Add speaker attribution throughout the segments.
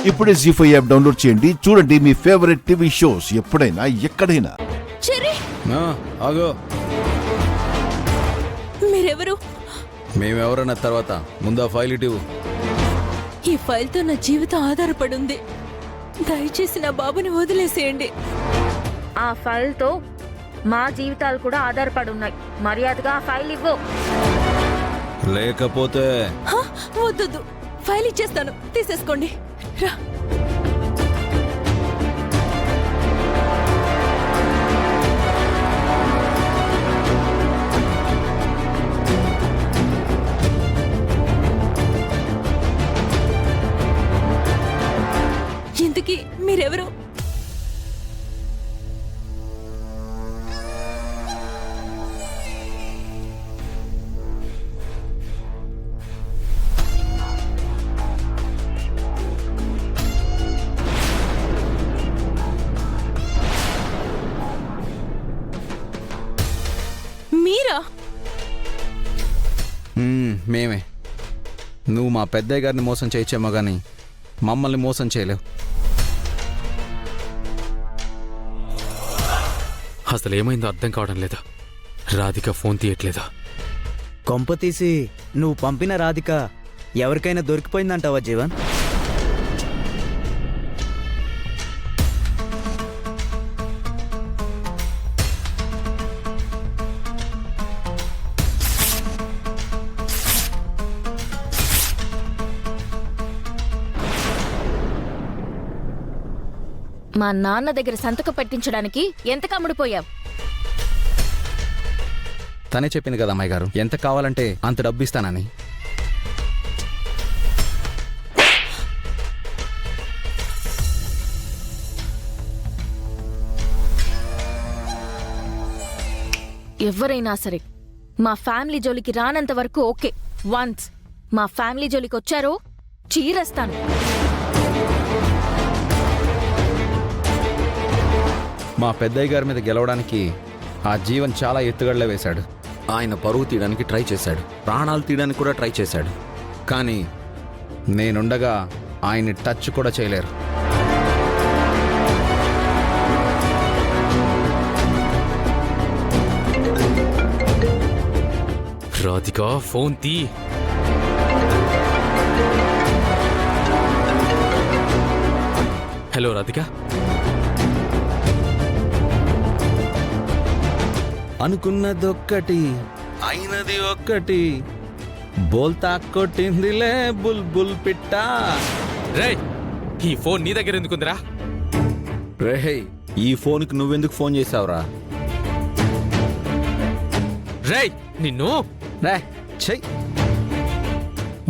Speaker 1: ఇప్పుడే జీ5 app download చేయండి. చూడండి మీ ఫేవరెట్ టీవీ షోస్ ఎప్పుడైనా ఎక్కడైనా.
Speaker 2: ఆగో,
Speaker 3: మీరెవరు?
Speaker 2: మేమెవరన్న తర్వాత ముందు ఆ ఫైల్ ఇటు.
Speaker 3: ఈ ఫైల్తో నా జీవితం ఆధారపడుంది. దయచేసి నా బాబుని వదిలేసేయండి.
Speaker 4: ఆ ఫైల్తో మా జీవితాలు కూడా ఆధారపడి ఉన్నాయి. మర్యాదగా ఆ ఫైల్ ఇవ్వు.
Speaker 2: లేకపోతే
Speaker 3: వద్దు, ఫైల్ ఇచ్చేస్తాను, తీసేసుకోండి. రా. ఇంతకీ మీరెవరు? మీరా?
Speaker 2: మేమే. నువ్వు మా పెద్దయ్య గారిని మోసం చేయొచ్చేమో కానీ మమ్మల్ని మోసం చేయలేవు.
Speaker 5: అసలు ఏమైందో అర్థం కావడం లేదా. రాధిక ఫోన్ తీయట్లేదా?
Speaker 6: కొంప తీసి నువ్వు పంపిన రాధిక ఎవరికైనా దొరికిపోయిందంటావా జీవన్?
Speaker 4: మా నాన్న దగ్గర సంతకం పెట్టించడానికి ఎంత కమ్ముడిపోయావు?
Speaker 2: తనే చెప్పింది కదా అమ్మాయి గారు, ఎంత కావాలంటే అంత డబ్బు ఇస్తానని.
Speaker 4: ఎవరైనా సరే మా ఫ్యామిలీ జోలికి రానంత వరకు ఓకే. వన్స్ మా ఫ్యామిలీ జోలికి వచ్చారో చీరేస్తాను.
Speaker 2: మా పెద్దయ్య గారి మీద గెలవడానికి ఆ జీవన్ చాలా ఎత్తుగడలే వేశాడు. ఆయన పరువు తీయడానికి ట్రై చేశాడు, ప్రాణాలు తీయడానికి కూడా ట్రై చేశాడు. కానీ నేనుండగా ఆయన్ని టచ్ కూడా చేయలేరు.
Speaker 5: రాధిక ఫోన్ తీ. హలో రాధిక.
Speaker 2: అనుకున్నదొక్కటి అయినది ఒక్కటి, బోల్తా కొట్టిందిలే బుల్ బుల్ పిట్ట.
Speaker 5: రే, ఈ ఫోన్ నీ దగ్గర ఎందుకుందిరా?
Speaker 2: రే, ఈ ఫోన్కి నువ్వెందుకు ఫోన్ చేసావురా?
Speaker 5: రే నిన్ను.
Speaker 2: రే చెయ్.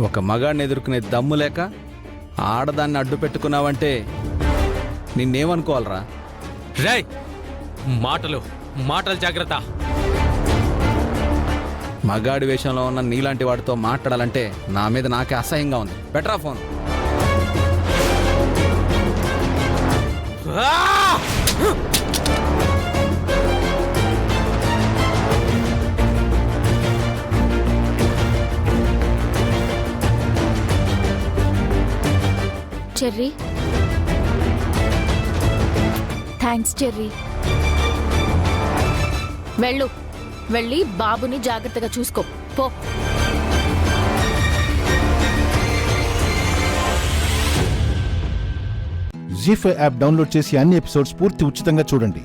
Speaker 2: ఒక మగాడిని ఎదుర్కొనే దమ్ము లేక ఆడదాన్ని అడ్డు పెట్టుకున్నావంటే నిన్నేమనుకోవాలరా?
Speaker 5: రే, మాటలు జాగ్రత్త.
Speaker 2: మగాడి వేషంలో ఉన్న నీలాంటి వాడితో మాట్లాడాలంటే నా మీద నాకే అసహ్యంగా ఉంది. బెటరా ఫోన్.
Speaker 4: Cherry, thanks cherry. వెళ్ళి బాబుని జాగ్రత్తగా చూసుకో పో.
Speaker 1: జీ5 యాప్ డౌన్లోడ్ చేసి అన్ని ఎపిసోడ్స్ పూర్తి ఉచితంగా చూడండి.